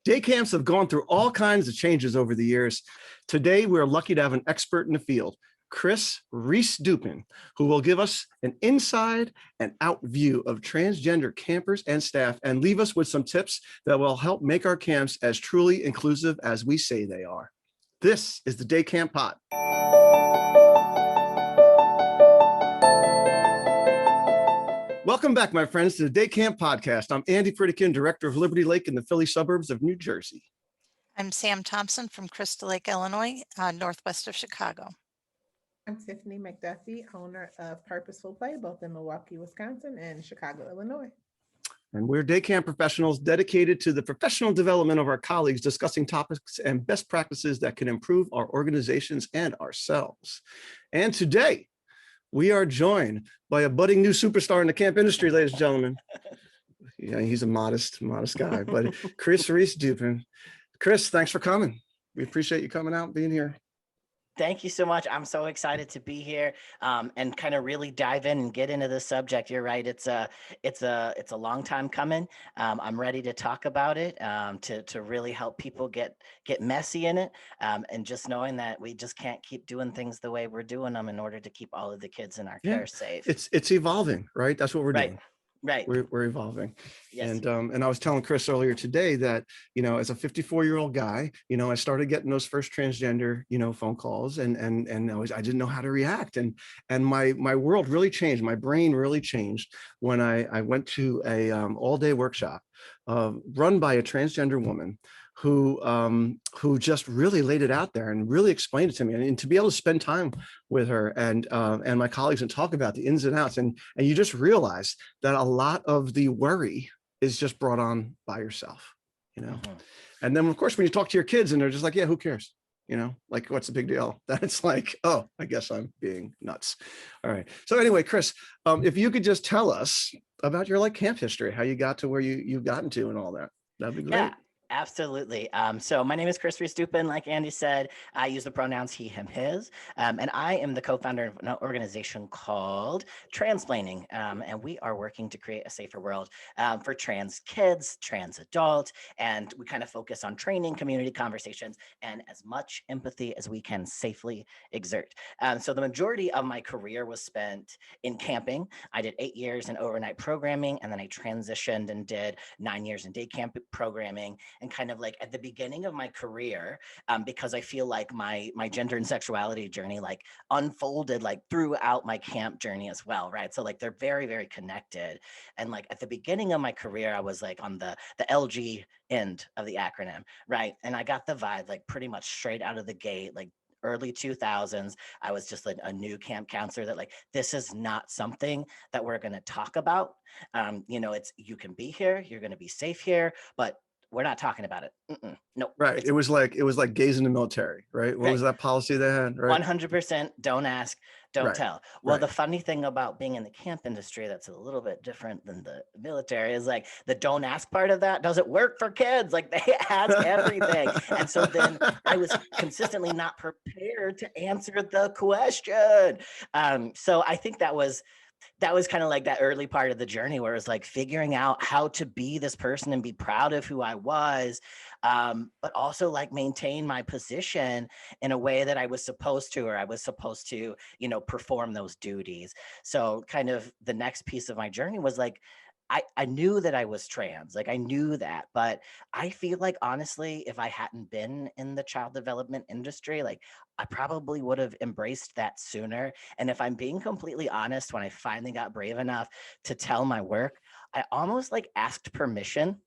Day camps have gone through all kinds of changes over the years. Today, we're lucky to have an expert in the field, Rehs-Dupin, who will give us an inside and out view of transgender campers and staff and leave us with some tips that will help make our camps as truly inclusive as we say they are. This is the Day Camp Pod. Welcome back, my friends, to the Day Camp Podcast. I'm Andy Pritikin, Director of Liberty Lake in the Philly suburbs of New Jersey. I'm Sam Thompson from Crystal Lake, Illinois, northwest of Chicago. I'm Tiffany McDuffie, owner of Purposeful Play, both in Milwaukee, Wisconsin and Chicago, Illinois. And we're day camp professionals dedicated to the professional development of our colleagues, discussing topics and best practices that can improve our organizations and ourselves. And today, we are joined by a budding new superstar in the camp industry, ladies and gentlemen. Yeah, he's a modest guy, but Rehs-Dupin. Chris, thanks for coming. We appreciate you coming out and being here. Thank you so much. I'm so excited to be here and kind of really dive in and get into the subject. You're right. It's a long time coming. I'm ready to talk about it, to really help people get messy in it. And just knowing that we just can't keep doing things the way we're doing them in order to keep all of the kids in our care safe. It's evolving, right? That's what we're doing. Right. We're evolving. Yes. And I was telling Chris earlier today that, as a 54-year-old guy, I started getting those first transgender, phone calls and I didn't know how to react. And my world really changed. My brain really changed when I went to a all-day workshop run by a transgender woman who just really laid it out there and really explained it to me, and to be able to spend time with her and my colleagues and talk about the ins and outs, and you just realize that a lot of the worry is just brought on by yourself, And then of course when you talk to your kids and they're just like, yeah, who cares? Like, what's the big deal? That's like, oh, I guess I'm being nuts. All right. So anyway, Chris, if you could just tell us about your camp history, how you got to where you've gotten to and all that, that'd be great. Yeah. Absolutely. So my name is Rehs-Dupin. Like Andy said, I use the pronouns he, him, his, and I am the co-founder of an organization called Transplaining, and we are working to create a safer world for trans kids, trans adults, and we kind of focus on training, community conversations, and as much empathy as we can safely exert. So the majority of my career was spent in camping. I did 8 years in overnight programming, and then I transitioned and did 9 years in day camp programming. And kind of like at the beginning of my career, because I feel like my gender and sexuality journey unfolded throughout my camp journey as well, right? So they're very, very connected. And at the beginning of my career, I was on the LG end of the acronym, right? And I got the vibe pretty much straight out of the gate, early 2000s, I was just a new camp counselor that this is not something that we're going to talk about. It's, you can be here, you're going to be safe here, but we're not talking about it. No. Right. It was like gays in the military, right? What was that policy they had? Right. 100% don't ask, don't tell. Well, the funny thing about being in the camp industry that's a little bit different than the military is the don't ask part of that doesn't work for kids. They ask everything. And so then I was consistently not prepared to answer the question. So I think that was kind of that early part of the journey where it was figuring out how to be this person and be proud of who I was, but also maintain my position in a way that I was supposed to, or I was supposed to, perform those duties. So kind of the next piece of my journey was I knew that I was trans, I knew that, but I feel honestly, if I hadn't been in the child development industry, I probably would have embraced that sooner. And if I'm being completely honest, when I finally got brave enough to tell my work, I almost asked permission.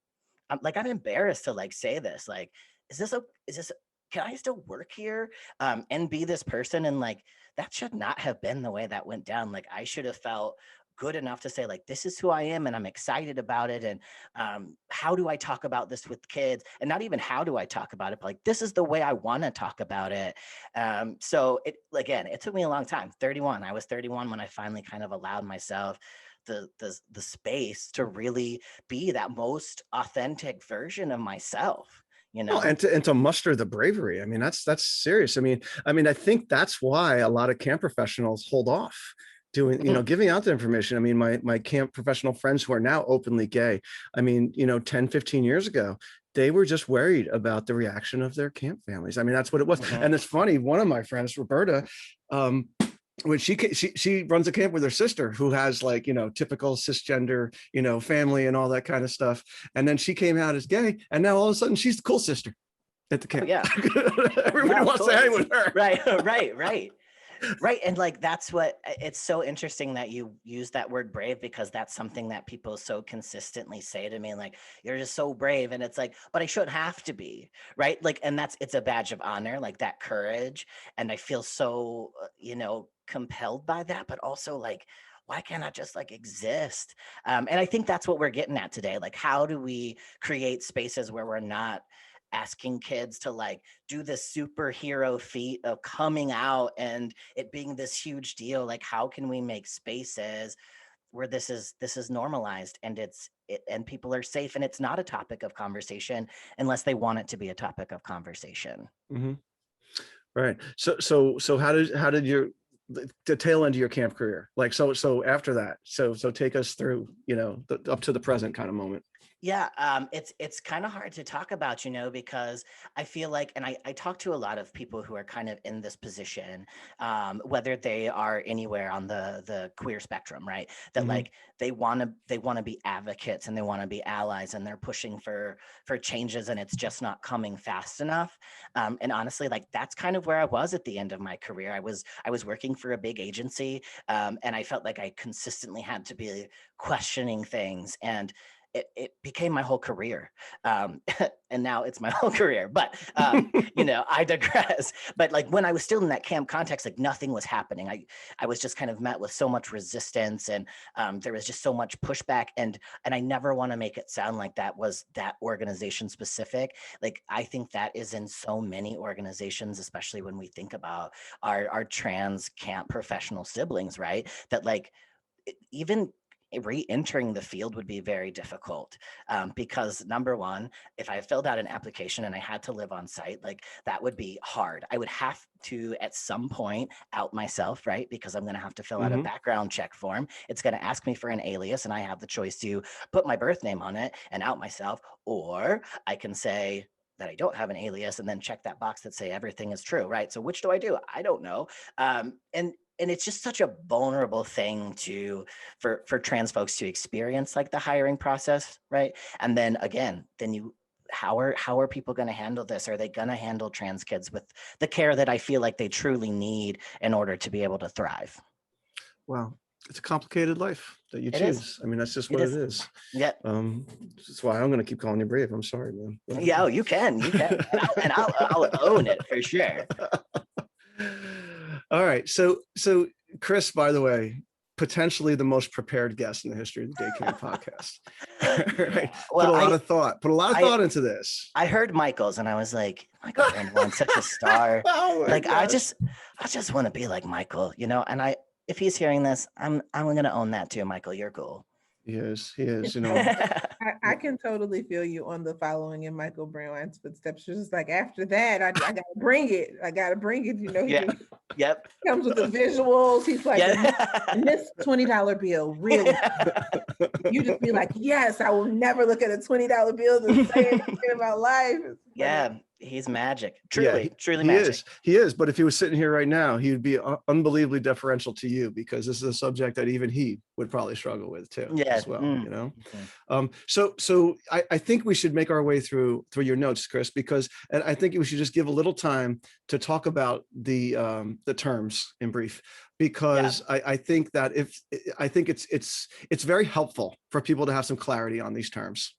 I'm embarrassed to say this, is this, can I still work here and be this person? And that should not have been the way that went down. I should have felt good enough to say this is who I am and I'm excited about it. And how do I talk about this with kids? And not even how do I talk about it, but this is the way I want to talk about it. So it took me a long time. I was 31 when I finally kind of allowed myself the space to really be that most authentic version of myself. And to muster the bravery. I mean, that's serious. I mean, I think that's why a lot of camp professionals hold off doing, giving out the information. I mean, my camp professional friends who are now openly gay, 10, 15 years ago, they were just worried about the reaction of their camp families. I mean, that's what it was. And it's funny, one of my friends, Roberta, when she runs a camp with her sister who has like, typical cisgender, family and all that kind of stuff. And then she came out as gay, and now all of a sudden she's the cool sister at the camp. Oh, yeah. Everybody wants to hang with her. Right. And like, that's what, it's so interesting that you use that word brave, because that's something that people so consistently say to me, like, you're just so brave. And it's like, but I shouldn't have to be, right? Like, and it's a badge of honor, like that courage. And I feel so, compelled by that, but also like, why can't I just like exist? And I think that's what we're getting at today. Like, how do we create spaces where we're not asking kids to like do this superhero feat of coming out and it being this huge deal? Like, how can we make spaces where this is normalized, and and people are safe, and it's not a topic of conversation unless they want it to be a topic of conversation. Right. So how did the tail end of your camp career, like, so after that, so take us through, up to the present kind of moment. Yeah, it's kind of hard to talk about, because I feel like, and I talk to a lot of people who are kind of in this position, whether they are anywhere on the queer spectrum, right? That like they want to be advocates, and they want to be allies, and they're pushing for changes, and it's just not coming fast enough. And honestly, like, that's kind of where I was at the end of my career. I was working for a big agency, and I felt like I consistently had to be questioning things, and it became my whole career. And now it's my whole career, but, I digress. But like, when I was still in that camp context, like, nothing was happening. I was just kind of met with so much resistance, and there was just so much pushback. And I never want to make it sound like that was that organization specific. Like, I think that is in so many organizations, especially when we think about our trans camp professional siblings, right? That like, even re-entering the field would be very difficult, because number one, if I filled out an application and I had to live on site, like, that would be hard. I would have to at some point out myself, right? Because I'm going to have to fill out a background check form. It's going to ask me for an alias, and I have the choice to put my birth name on it and out myself, or I can say that I don't have an alias and then check that box that say everything is true, right? So which do? I don't know. And it's just such a vulnerable thing for trans folks to experience, like the hiring process, right? And then again, how are people going to handle this? Are they going to handle trans kids with the care that I feel like they truly need in order to be able to thrive? Wow, it's a complicated life that you choose. I mean, that's just what it is. Yeah. That's why I'm going to keep calling you brave. I'm sorry, man. Yeah, you can, and I'll own it for sure. All right. So Chris, by the way, potentially the most prepared guest in the history of the Day Camp podcast. Right. Well, put a lot of thought into this. I heard Michael's, and I was like, Michael Brandon's such a star. Like, gosh. I just want to be like Michael, and if he's hearing this, I'm going to own that too. Michael, you're cool. He is, I can totally feel you on the following in Michael Brown's footsteps. Just like, after that, I gotta bring it. Yep. Comes with the visuals. He's like, this $20 bill, really? You just be like, yes, I will never look at a $20 bill to say anything about life. Yeah, he's magic. Truly magic. He is. But if he was sitting here right now, he would be unbelievably deferential to you, because this is a subject that even he would probably struggle with too, as well. So I think we should make our way through your notes, Chris, because, and I think we should just give a little time to talk about the terms in brief, because I think that it's very helpful for people to have some clarity on these terms.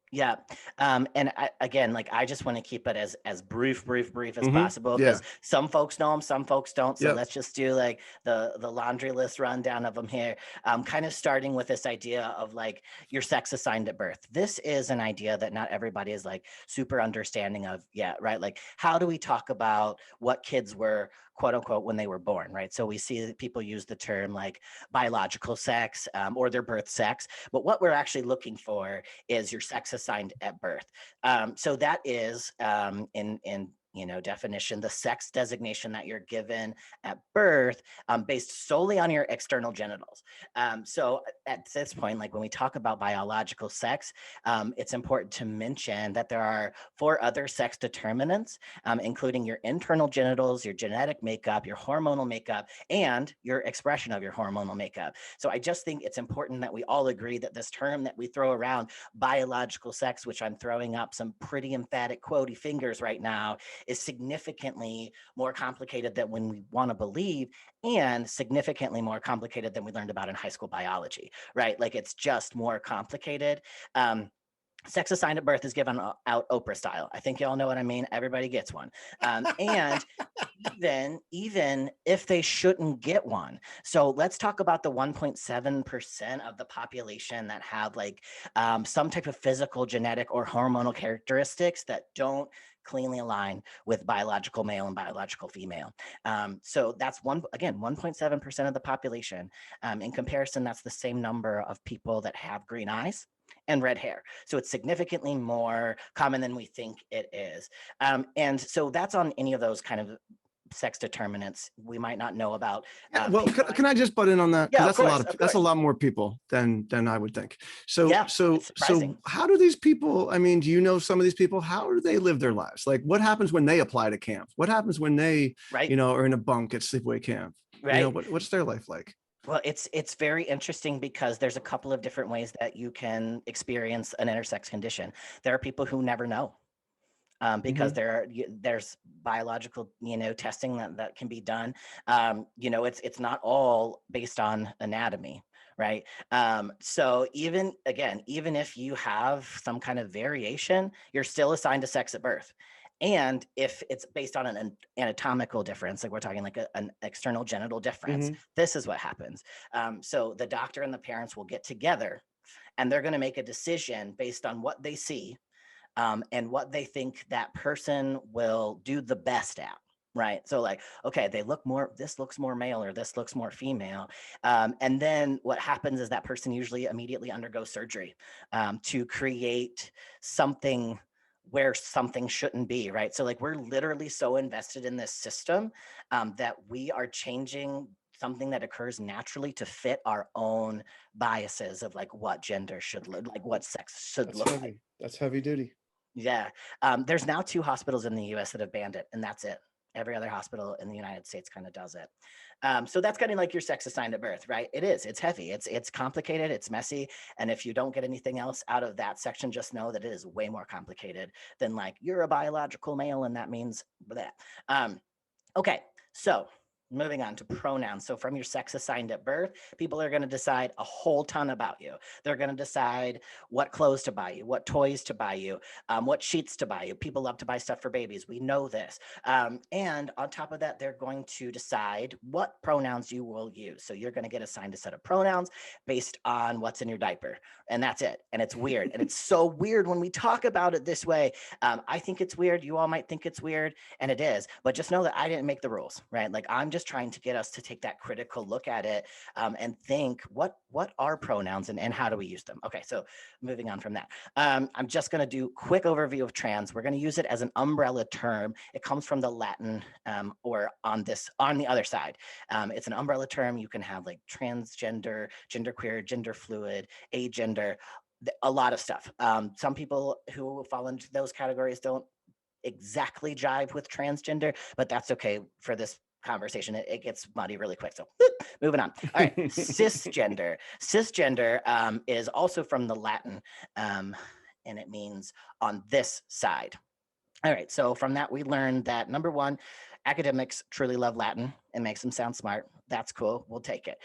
Yeah. And again, like, I just want to keep it as brief as possible, because some folks know them, some folks don't. So let's just do like the laundry list rundown of them here. Kind of starting with this idea of like your sex assigned at birth. This is an idea that not everybody is like super understanding of yet, right? Like, how do we talk about what kids were, quote unquote, when they were born, right? So we see that people use the term like biological sex, or their birth sex, but what we're actually looking for is your sex assigned at birth. So that is in definition, the sex designation that you're given at birth, based solely on your external genitals. So at this point, like when we talk about biological sex, it's important to mention that there are 4 other sex determinants, including your internal genitals, your genetic makeup, your hormonal makeup, and your expression of your hormonal makeup. So I just think it's important that we all agree that this term that we throw around, biological sex, which I'm throwing up some pretty emphatic quotey fingers right now, is significantly more complicated than when we want to believe, and significantly more complicated than we learned about in high school biology, right? Like it's just more complicated. Sex assigned at birth is given out Oprah style. I think y'all know what I mean. Everybody gets one. And even if they shouldn't get one. So let's talk about the 1.7% of the population that have like some type of physical, genetic, or hormonal characteristics that don't cleanly align with biological male and biological female. So that's 1.7% of the population. In comparison, that's the same number of people that have green eyes and red hair. So it's significantly more common than we think it is. And so that's on any of those kind of sex determinants we might not know about. Well, can I just butt in on that? Yeah, That's a lot more people than I would think. So, Yeah, so how do these people, I mean, do you know some of these people, how do they live their lives? Like what happens when they apply to camp? What happens when they, are in a bunk at sleepaway camp? Right. What's their life like? Well, it's very interesting because there's a couple of different ways that you can experience an intersex condition. There are people who never know. Because there's biological, testing that can be done. It's not all based on anatomy, right? So even if you have some kind of variation, you're still assigned to sex at birth. And if it's based on an anatomical difference, like we're talking like an external genital difference, this is what happens. So the doctor and the parents will get together and they're going to make a decision based on what they see, and what they think that person will do the best at, right? So like, okay, this looks more male or this looks more female. And then what happens is that person usually immediately undergoes surgery to create something where something shouldn't be, right? So like we're literally so invested in this system that we are changing something that occurs naturally to fit our own biases of like what gender should look like, what sex should look like. That's heavy duty. Yeah. There's now 2 hospitals in the US that have banned it, and that's it. Every other hospital in the United States kind of does it. So that's kind of like your sex assigned at birth, right? It's heavy, it's complicated, it's messy. And if you don't get anything else out of that section, just know that it is way more complicated than like you're a biological male and that means that. Okay, so moving on to pronouns. So from your sex assigned at birth, people are going to decide a whole ton about you. They're going to decide what clothes to buy you, what toys to buy you, what sheets to buy you. People love to buy stuff for babies. We know this. And on top of that, they're going to decide what pronouns you will use. So you're going to get assigned a set of pronouns based on what's in your diaper. And that's it. And it's weird. And it's so weird when we talk about it this way. I think it's weird. You all might think it's weird, and it is. But just know that I didn't make the rules, right? Like I'm just trying to get us to take that critical look at it and think what are pronouns and how do we use them? Okay, so moving on from that. I'm just going to do quick overview of trans. We're going to use it as an umbrella term. It comes from the Latin or on the other side. It's an umbrella term. You can have like transgender, genderqueer, gender fluid, agender, a lot of stuff. Some people who fall into those categories don't exactly jive with transgender, but that's okay for this conversation. It gets muddy really quick. So moving on. All right. Cisgender. Cisgender is also from the Latin, and it means on this side. All right. So from that, we learned that number one, academics truly love Latin. It makes them sound smart. That's cool. We'll take it.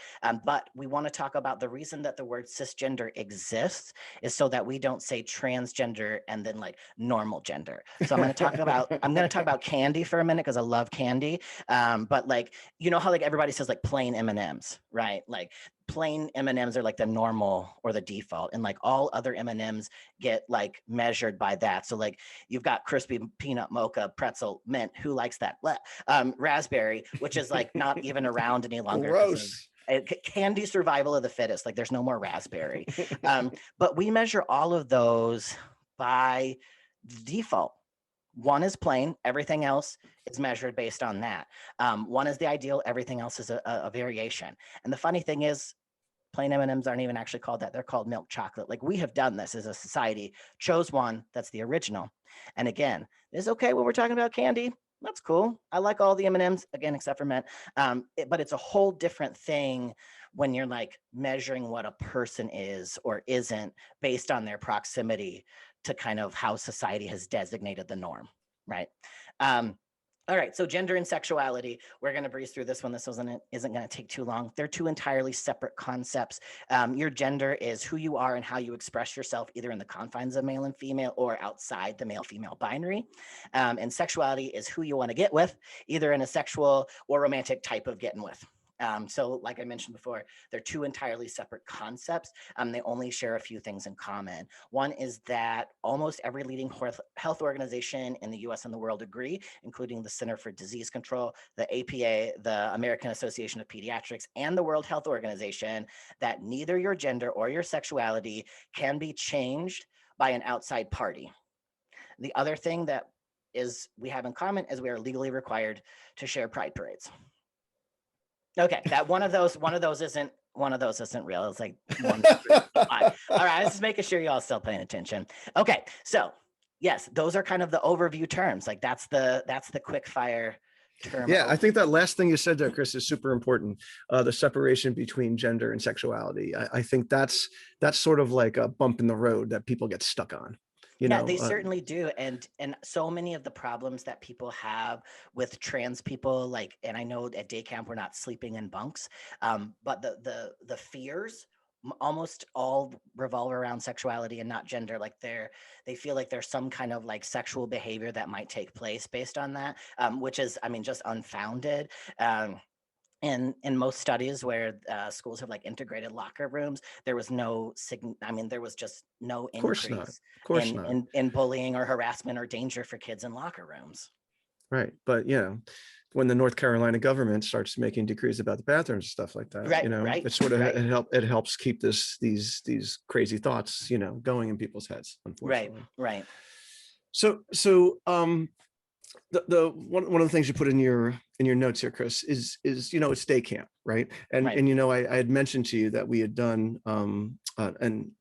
But we want to talk about the reason that the word cisgender exists is so that we don't say transgender and then like normal gender. So I'm going to talk about candy for a minute because I love candy. But like, you know how like everybody says like plain M&Ms, right? Like plain M&Ms are like the normal or the default, and like all other M&Ms get like measured by that. So like you've got crispy peanut mocha pretzel mint. Who likes that? Raspberry, which is like not even around any longer. Gross. Candy survival of the fittest. Like there's no more raspberry. But we measure all of those by default. One is plain, everything else is measured based on that. One is the ideal, everything else is a variation. And the funny thing is, plain M&Ms aren't even actually called that. They're called milk chocolate. Like, we have done this as a society, chose one that's the original. And again, it's okay when we're talking about candy. That's cool. I like all the M&Ms, again, except for mint. But it's a whole different thing when you're like measuring what a person is or isn't based on their proximity to kind of how society has designated the norm, right? All right, so gender and sexuality, we're going to breeze through this one. This isn't going to take too long. They're two entirely separate concepts. Your gender is who you are and how you express yourself, either in the confines of male and female or outside the male-female binary. And sexuality is who you want to get with, either in a sexual or romantic type of getting with. So like I mentioned before, they're two entirely separate concepts. They only share a few things in common. One is that almost every leading health organization in the US and the world agree, including the Center for Disease Control, the APA, the American Association of Pediatrics, and the World Health Organization, that neither your gender or your sexuality can be changed by an outside party. The other thing that we have in common is we are legally required to share pride parades. Okay, that one of those isn't real. It's like one. All right, I was just making sure y'all still paying attention. Okay, so yes, those are kind of the overview terms. Like that's the quick fire term. Yeah, I think that last thing you said there, Chris, is super important. The separation between gender and sexuality. I think that's sort of like a bump in the road that people get stuck on. Yeah, they certainly do. And so many of the problems that people have with trans people, like, and I know at day camp, we're not sleeping in bunks, but the fears almost all revolve around sexuality and not gender. Like they feel like there's some kind of like sexual behavior that might take place based on that, which is, I mean, just unfounded. In most studies where schools have like integrated locker rooms, there was there was just no increase in bullying or harassment or danger for kids in locker rooms. Right. But, when the North Carolina government starts making decrees about the bathrooms and stuff like that, right, it sort of, it helps keep these crazy thoughts, going in people's heads, unfortunately. Right. So, the one of the things you put in your notes here, Chris, is it's day camp, right? And I had mentioned to you that we had done and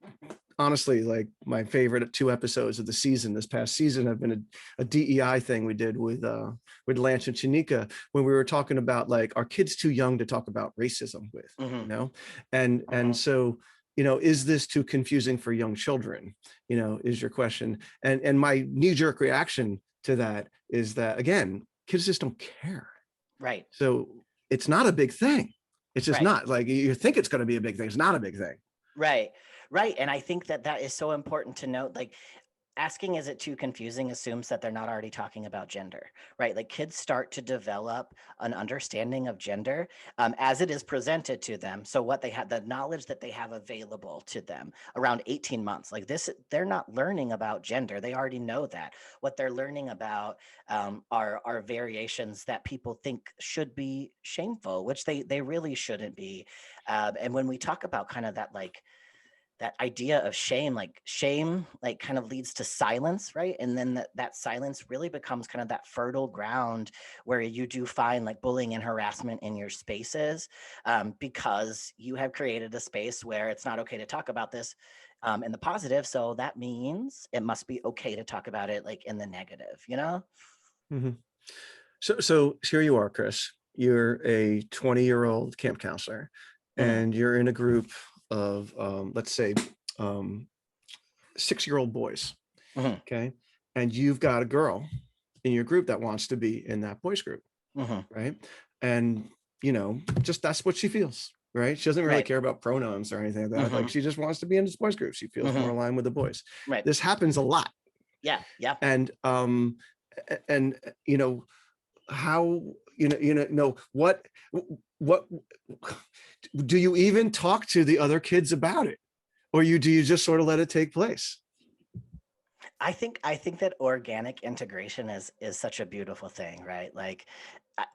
honestly, like my favorite 2 episodes of the season this past season have been a DEI thing we did with Lance and Shanika, when we were talking about like, are kids too young to talk about racism with, and so is this too confusing for young children, is your question. And my knee-jerk reaction to that is that, again, kids just don't care. Right. So it's not a big thing. It's just not. Like, you think it's going to be a big thing. It's not a big thing. Right. And I think that is so important to note. Like, asking is it too confusing assumes that they're not already talking about gender, right? Like, kids start to develop an understanding of gender as it is presented to them. So what they have, the knowledge that they have available to them around 18 months, like this, they're not learning about gender. They already know that. What they're learning about are variations that people think should be shameful, which they really shouldn't be. And when we talk about kind of that, like, that idea of shame kind of leads to silence, right? And then that silence really becomes kind of that fertile ground where you do find like bullying and harassment in your spaces, because you have created a space where it's not okay to talk about this in the positive. So that means it must be okay to talk about it like in the negative, Mm-hmm. So here you are, Chris. You're a 20-year-old camp counselor, and you're in a group of let's say 6-year-old boys. Okay, and you've got a girl in your group that wants to be in that boys group, right? And just that's what she feels, right? She doesn't really care about pronouns or anything like that. Like, she just wants to be in this boys group. She feels more aligned with the boys. Right. This happens a lot. Yeah. And how what do you even talk to the other kids about it, or do you just sort of let it take place? I think that organic integration is such a beautiful thing, right? Like,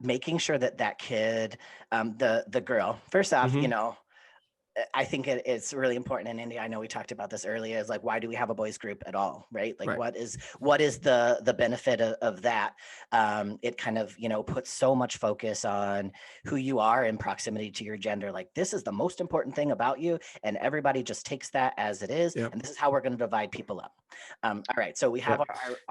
making sure that kid, the girl, first off, I think it's really important in India. I know we talked about this earlier, is like, why do we have a boys group at all? Right. Like Right. what is the benefit of that? It kind of, puts so much focus on who you are in proximity to your gender. Like this is the most important thing about you. And everybody just takes that as it is. Yep. And this is how we're going to divide people up. All right. So we have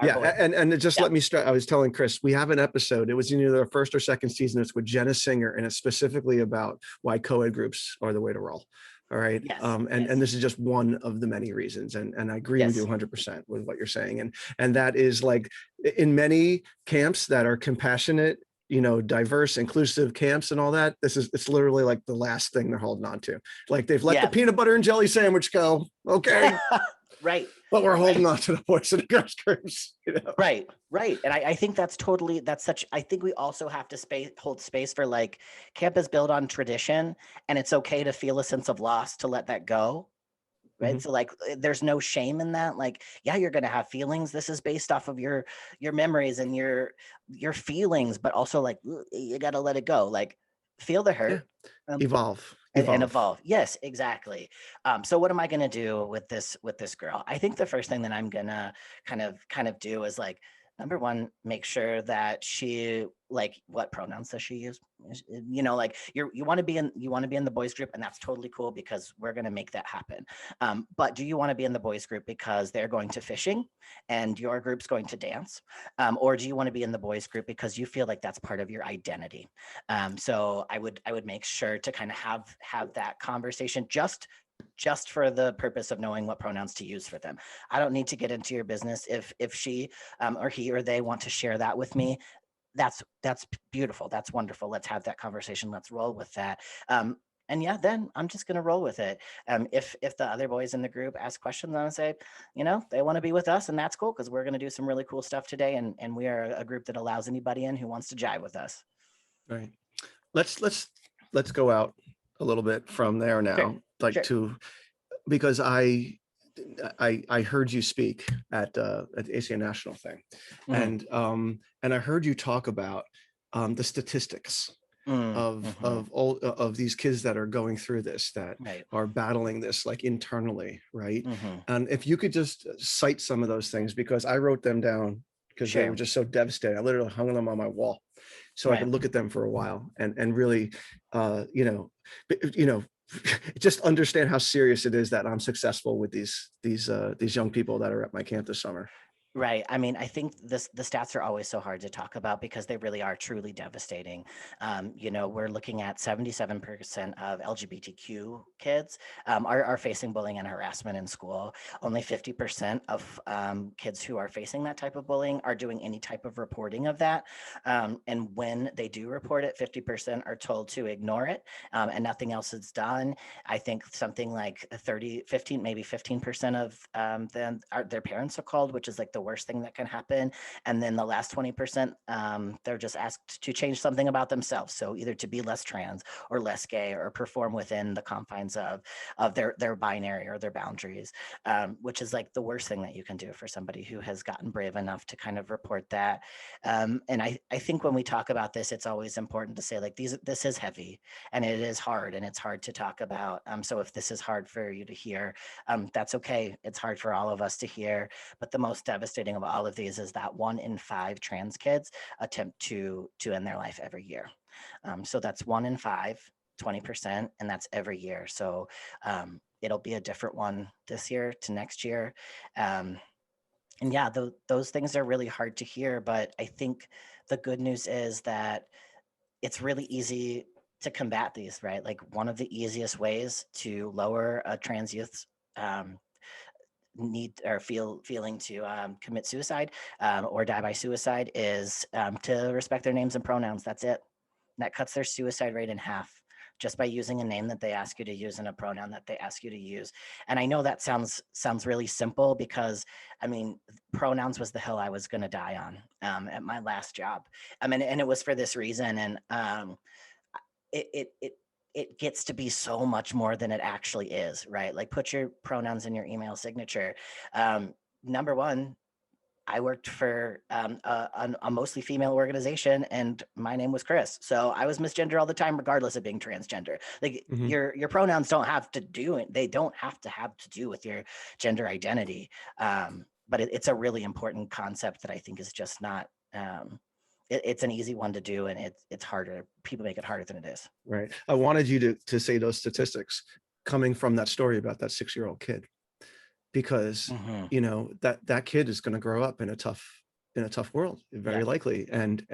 Yep. our boys. And it just Yeah. let me start. I was telling Chris, we have an episode. It was in either the first or second season. It's with Jenna Singer, and it's specifically about why co-ed groups are the way to roll. All right. Yes, And this is just one of the many reasons. And I agree with you 100% with what you're saying. And that is like in many camps that are compassionate, diverse, inclusive camps and all that, it's literally like the last thing they're holding on to. Like they've let the peanut butter and jelly sandwich go. Okay. Right. But we're holding on to the boys and the girls groups. Right. And I think I think we also have to hold space for like camp is built on tradition, and it's okay to feel a sense of loss, to let that go. Right. Mm-hmm. So like, there's no shame in that. Like, yeah, you're going to have feelings. This is based off of your memories and your feelings, but also like, you got to let it go. Like feel the hurt. Yeah. Evolve. And evolve. Yes, exactly. So what am I going to do with this girl? I think the first thing that I'm going to kind of do is like, number one, make sure that she, like, what pronouns does she use? Like you want to be in the boys group, and that's totally cool because we're going to make that happen. But do you want to be in the boys group because they're going to fishing and your group's going to dance? Or do you want to be in the boys group because you feel like that's part of your identity? So I would make sure to kind of have that conversation just for the purpose of knowing what pronouns to use for them. I don't need to get into your business. If she or he or they want to share that with me, that's beautiful. That's wonderful. Let's have that conversation. Let's roll with that. And yeah, then I'm just going to roll with it. If the other boys in the group ask questions, I'm going to say, they want to be with us, and that's cool because we're going to do some really cool stuff today. And we are a group that allows anybody in who wants to jive with us. Right. Let's go out a little bit from there now, because I heard you speak at the ACN National thing, mm-hmm. and I heard you talk about the statistics of these kids that are going through this, that are battling this like internally, right? Mm-hmm. And if you could just cite some of those things, because I wrote them down because they were just so devastating. I literally hung them on my wall so I could look at them for a while and really, just understand how serious it is that I'm successful with these young people that are at my camp this summer. Right. I mean, I think the stats are always so hard to talk about because they really are truly devastating. We're looking at 77% of LGBTQ kids are facing bullying and harassment in school. Only 50% of kids who are facing that type of bullying are doing any type of reporting of that. And when they do report it, 50% are told to ignore it and nothing else is done. I think something like 15% of them their parents are called, which is like the worst thing that can happen. And then the last 20%, they're just asked to change something about themselves. So either to be less trans or less gay or perform within the confines of their binary or their boundaries, which is like the worst thing that you can do for somebody who has gotten brave enough to kind of report that. And I think when we talk about this, it's always important to say like this is heavy and it is hard and it's hard to talk about. So if this is hard for you to hear, that's okay. It's hard for all of us to hear. But the most devastating of all of these is that 1 in 5 trans kids attempt to end their life every year. So that's 1 in 5, 20%, and that's every year. So it'll be a different one this year to next year. And yeah, those things are really hard to hear, but I think the good news is that it's really easy to combat these, right? Like one of the easiest ways to lower a trans youth's need or feeling to commit suicide or die by suicide is to respect their names and pronouns. That's it. And that cuts their suicide rate in half just by using a name that they ask you to use and a pronoun that they ask you to use. And I know that sounds really simple because I mean, pronouns was the hill I was going to die on at my last job. And it was for this reason. And it gets to be so much more than it actually is, right? Like put your pronouns in your email signature. Number one, I worked for a mostly female organization, and my name was Chris. So I was misgender all the time, regardless of being transgender. Like Mhm. your pronouns don't have to do it. They don't have to do with your gender identity. But it's a really important concept that I think is just not. It's an easy one to do, and it's harder. People make it harder than it is. Right. I wanted you to say those statistics coming from that story about that 6-year-old kid, because Mhm. you know that kid is going to grow up in a tough world, very Yeah. likely, and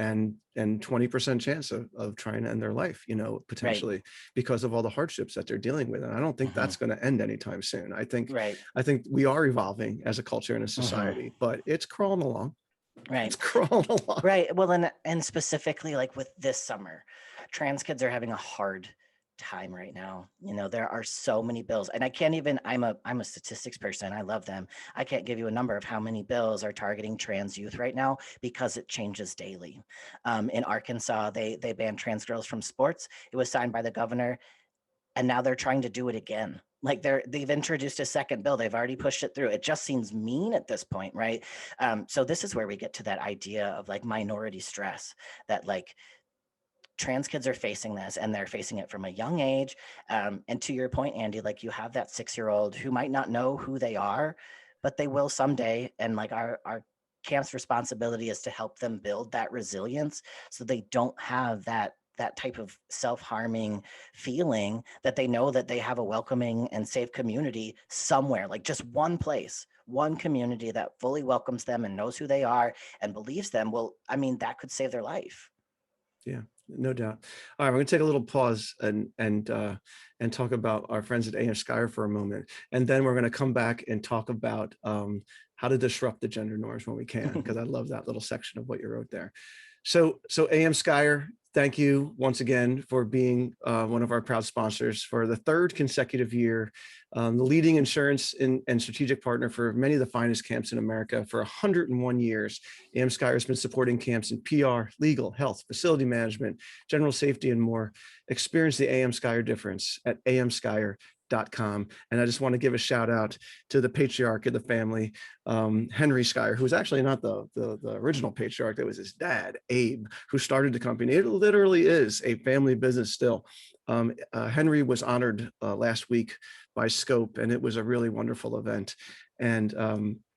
20% chance of trying to end their life, you know, potentially, because of all the hardships that they're dealing with. And I don't think that's going to end anytime soon. I think Right. we are evolving as a culture and a Mhm. society, but it's crawling along. Right. It's crawling along. Right. Well, and specifically like with this summer, trans kids are having a hard time right now. You know, there are so many bills, and I can't even. I'm a statistics person. I love them. I can't give you a number of how many bills are targeting trans youth right now because it changes daily. In Arkansas, they banned trans girls from sports. It was signed by the governor, and now they're trying to do it again. Like they've introduced a second bill. They've already pushed it through. It just seems mean at this point, right? So this is where we get to that idea of like minority stress, that like trans kids are facing this, and they're facing it from a young age. And to your point, Andy, like you have that 6-year-old who might not know who they are, but they will someday. And like our camp's responsibility is to help them build that resilience so they don't have that type of self-harming feeling, that they know that they have a welcoming and safe community somewhere, like just one place, one community that fully welcomes them and knows who they are and believes them. Well, I mean, that could save their life. Yeah, no doubt. All right, we're going to take a little pause and talk about our friends at AM Skyer for a moment, and then we're going to come back and talk about how to disrupt the gender norms when we can, because I love that little section of what you wrote there. So AM Skyer, thank you once again for being one of our proud sponsors for the 3rd consecutive year, the leading insurance and strategic partner for many of the finest camps in America. For 101 years, AM Skyer has been supporting camps in PR, legal, health, facility management, general safety, and more. Experience the AM Skyer difference at amskyer.com. And I just want to give a shout out to the patriarch of the family, Henry Skyer, who was actually not the original patriarch. That was his dad, Abe, who started the company. It literally is a family business still. Henry was honored last week by Scope, and it was a really wonderful event. And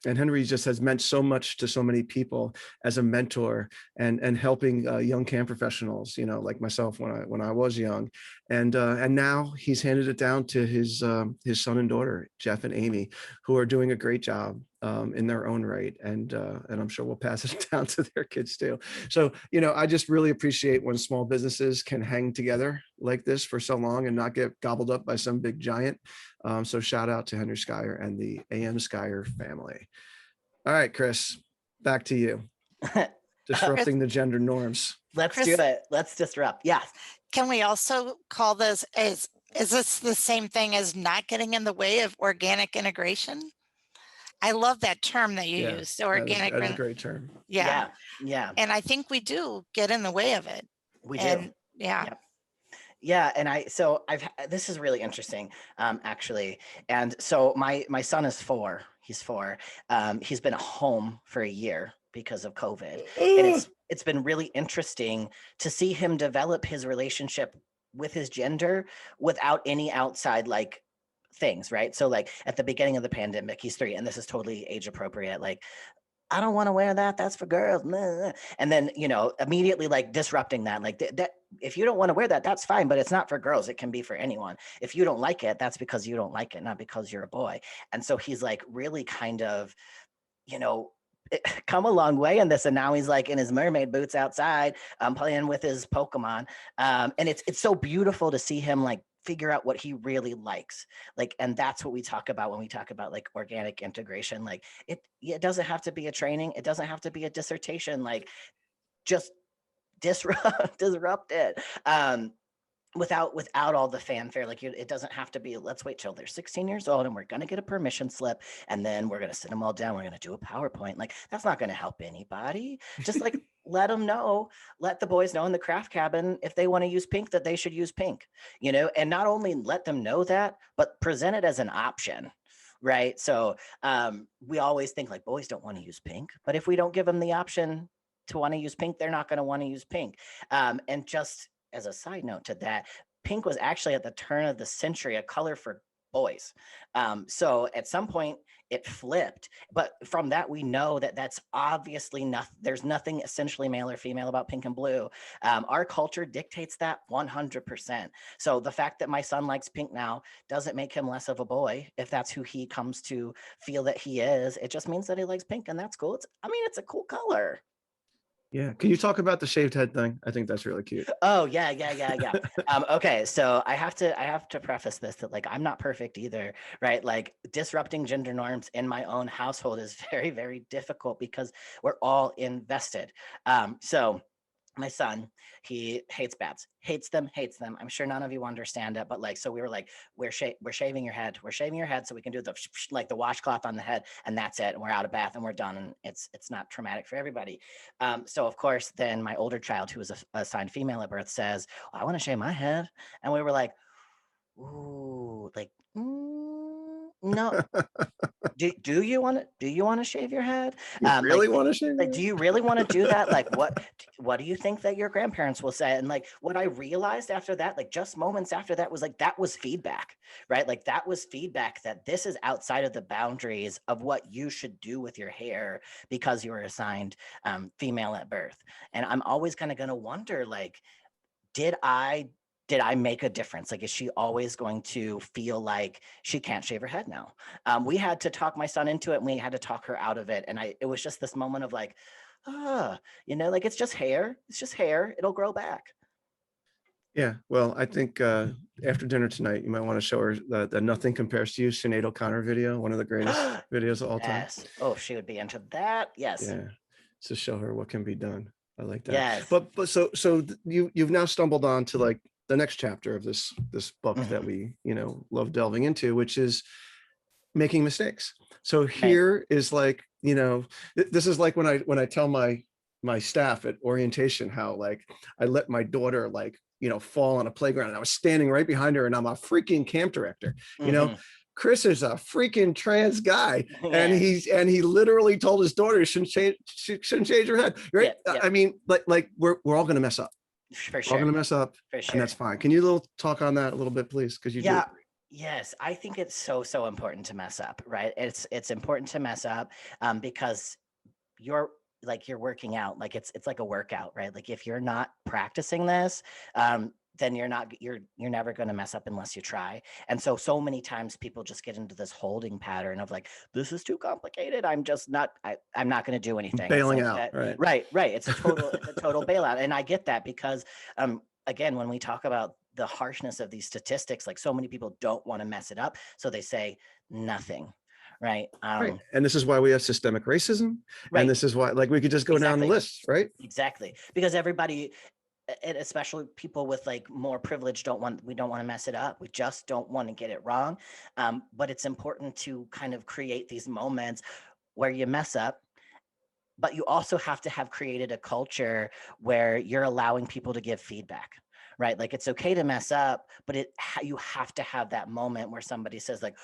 Henry just has meant so much to so many people as a mentor and helping young camp professionals, you know, like myself when I was young. And now he's handed it down to his son and daughter, Jeff and Amy, who are doing a great job in their own right. And I'm sure we'll pass it down to their kids too. So, you know, I just really appreciate when small businesses can hang together like this for so long and not get gobbled up by some big giant. So shout out to Henry Skyer and the AM Skyer family. All right, Chris, back to you. Disrupting the gender norms. Let's do it. Let's disrupt. Yes. Can we also call this is this the same thing as not getting in the way of organic integration? I love that term that you used, organic. That is a great term. Yeah. Yeah. And I think we do get in the way of it. We And do. yeah. Yep. Yeah, and this is really interesting, actually. And so my son is 4. He's 4. He's been home for a year because of COVID, and it's been really interesting to see him develop his relationship with his gender without any outside like things, right? So like at the beginning of the pandemic, he's 3, and this is totally age appropriate. Like, I don't want to wear that. That's for girls. And then, you know, immediately like disrupting that, like that, if you don't want to wear that, that's fine, but it's not for girls. It can be for anyone. If you don't like it, that's because you don't like it, not because you're a boy. And so he's like really kind of, you know, come a long way in this. And now he's like in his mermaid boots outside, playing with his Pokemon. And it's so beautiful to see him like figure out what he really likes. Like, and that's what we talk about when we talk about like organic integration. Like it doesn't have to be a training. It doesn't have to be a dissertation. Like just disrupt it. Without all the fanfare. Like it doesn't have to be, let's wait till they're 16 years old and we're going to get a permission slip and then we're going to sit them all down. We're going to do a PowerPoint. Like that's not going to help anybody. Just like let the boys know in the craft cabin, if they want to use pink, that they should use pink, you know, and not only let them know that, but present it as an option. right? So we always think like boys don't want to use pink, but if we don't give them the option to want to use pink, they're not going to want to use pink. And just as a side note to that, pink was actually at the turn of the century a color for boys. So at some point it flipped, but from that we know that that's obviously nothing. There's nothing essentially male or female about pink and blue. Our culture dictates that 100%. So the fact that my son likes pink now doesn't make him less of a boy. If that's who he comes to feel that he is, it just means that he likes pink, and that's cool. It's a cool color. Yeah. Can you talk about the shaved head thing? I think that's really cute. Oh yeah. Okay, so I have to preface this that like I'm not perfect either, right? Like disrupting gender norms in my own household is very, very difficult because we're all invested. So my son, he hates baths, hates them. I'm sure none of you understand it, but like, so we were like, we're shaving your head so we can do the like the washcloth on the head, and that's it. And we're out of bath and we're done. And it's not traumatic for everybody. So of course, then my older child, who was assigned female at birth, says, I want to shave my head. And we were like, ooh, like, no. Do you want to shave your head? You really want to shave? Like, do you really want to do that? Like, what do you think that your grandparents will say? And like, what I realized after that, like just moments after that, was like, that was feedback, right? Like that was feedback that this is outside of the boundaries of what you should do with your hair because you were assigned female at birth. And I'm always kind of going to wonder, like, did I make a difference? Like, is she always going to feel like she can't shave her head now? We had to talk my son into it, and we had to talk her out of it. And it was just this moment of like, like it's just hair. It'll grow back. Yeah. Well, I think after dinner tonight, you might want to show her the Nothing Compares to You Sinead O'Connor video, one of the greatest videos of all time. Yes. Oh, she would be into that. Yes. Yeah. To show her what can be done. I like that. Yes. But so you've now stumbled on to like the next chapter of this book that we love delving into, which is making mistakes. So here is like, this is like when I tell my staff at orientation how like I let my daughter like fall on a playground, and I was standing right behind her, and I'm a freaking camp director. Chris is a freaking trans guy, and he literally told his daughter she shouldn't change her head, right? Yeah. I mean, like we're all gonna mess up. For sure. We're all gonna mess up, for sure. And that's fine. Can you talk on that a little bit, please? Because you do. Yes, I think it's so important to mess up, right? It's important to mess up because you're working out, like it's like a workout, right? Like if you're not practicing this, then you're never going to mess up unless you try. And so many times people just get into this holding pattern of like, this is too complicated. I'm not going to do anything. Bailing like out. That, right. It's a total bailout. And I get that because, again, when we talk about the harshness of these statistics, like so many people don't want to mess it up. So they say nothing. Right. Right. And this is why we have systemic racism. Right. And this is why, like, we could just go down the list, right? Exactly. Because everybody, and especially people with like more privilege, we don't want to mess it up. We just don't want to get it wrong. But it's important to kind of create these moments where you mess up, but you also have to have created a culture where you're allowing people to give feedback, right? Like it's okay to mess up, but you have to have that moment where somebody says like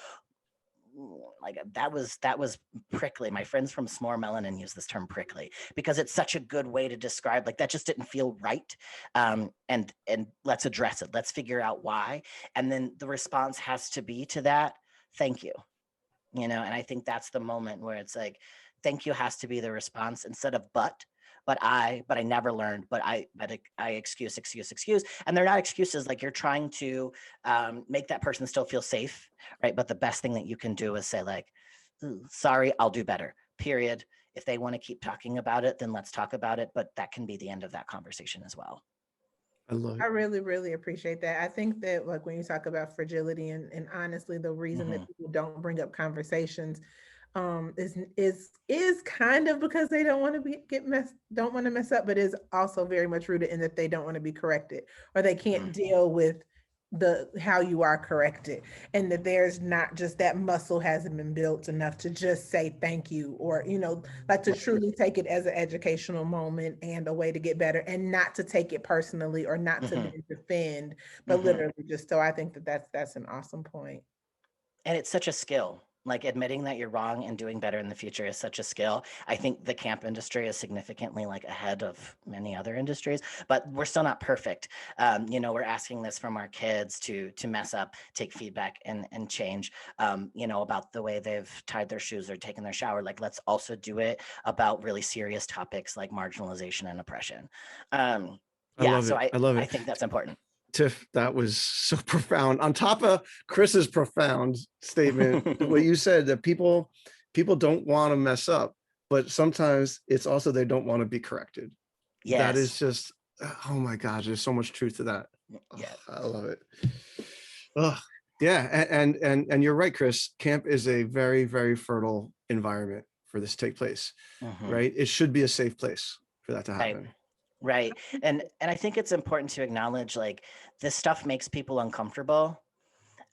that was prickly. My friends from S'more Melanin use this term prickly because it's such a good way to describe like that just didn't feel right. And let's address it. Let's figure out why. And then the response has to be to that, thank you. And I think that's the moment where it's like, thank you has to be the response instead of but I never learned, but I excuse. And they're not excuses. Like you're trying to make that person still feel safe, right? But the best thing that you can do is say like, sorry, I'll do better, period. If they want to keep talking about it, then let's talk about it. But that can be the end of that conversation as well. I really, really appreciate that. I think that like when you talk about fragility and honestly, the reason that people don't bring up conversations is kind of because they don't want to mess up, but is also very much rooted in that they don't want to be corrected or they can't deal with how you are corrected, and that there's not just that muscle hasn't been built enough to just say thank you or like to truly take it as an educational moment and a way to get better and not to take it personally or not to defend, but literally just. So I think that's an awesome point. And it's such a skill. Like admitting that you're wrong and doing better in the future is such a skill. I think the camp industry is significantly like ahead of many other industries, but we're still not perfect. We're asking this from our kids to mess up, take feedback, and change. About the way they've tied their shoes or taken their shower. Like, let's also do it about really serious topics like marginalization and oppression. I love it. I love I it. think that's important. Tiff, that was so profound. On top of Chris's profound statement, what you said, that people don't want to mess up, but sometimes it's also they don't want to be corrected. Yes. That is just, oh my gosh, there's so much truth to that. Yeah. I love it. Oh, yeah. And you're right, Chris. Camp is a very, very fertile environment for this to take place, right? It should be a safe place for that to happen. Right. And I think it's important to acknowledge like this stuff makes people uncomfortable.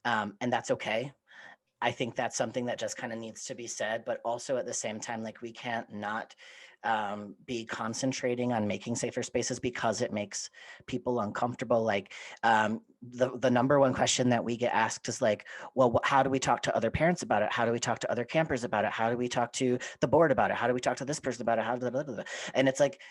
And that's okay. I think that's something that just kind of needs to be said, but also at the same time, like we can't not be concentrating on making safer spaces because it makes people uncomfortable. Like the number one question that we get asked is like, well, how do we talk to other parents about it? How do we talk to other campers about it? How do we talk to the board about it? How do we talk to this person about it? How do blah, blah, blah. And it's like,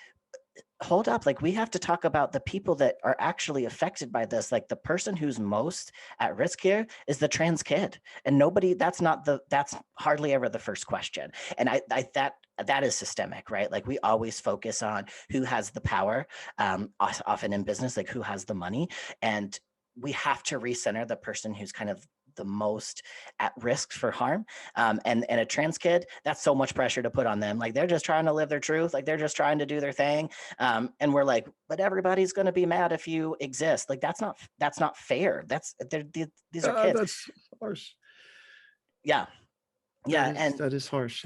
hold up, like we have to talk about the people that are actually affected by this. Like the person who's most at risk here is the trans kid, and that's hardly ever the first question. And that is systemic, right? Like we always focus on who has the power, often in business, like who has the money, and we have to recenter the person who's kind of the most at risk for harm. And a trans kid, that's so much pressure to put on them. Like they're just trying to live their truth. Like they're just trying to do their thing. And we're like, but everybody's going to be mad if you exist. Like that's not fair. These are kids. That's harsh. Yeah. Yeah. That is harsh.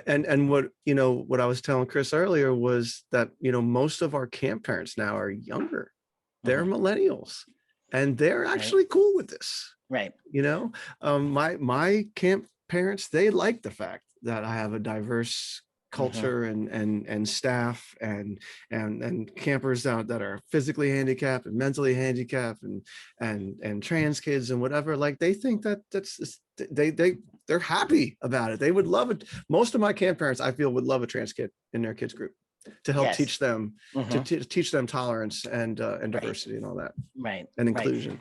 And what I was telling Chris earlier was that, most of our camp parents now are younger. They're millennials, and they're actually cool with this. Right. My camp parents, they like the fact that I have a diverse culture and staff and campers that are physically handicapped and mentally handicapped and trans kids and whatever. Like they think they're happy about it. They would love it. Most of my camp parents, I feel, would love a trans kid in their kids group to help teach them to teach them tolerance and diversity and all that. Right. And inclusion.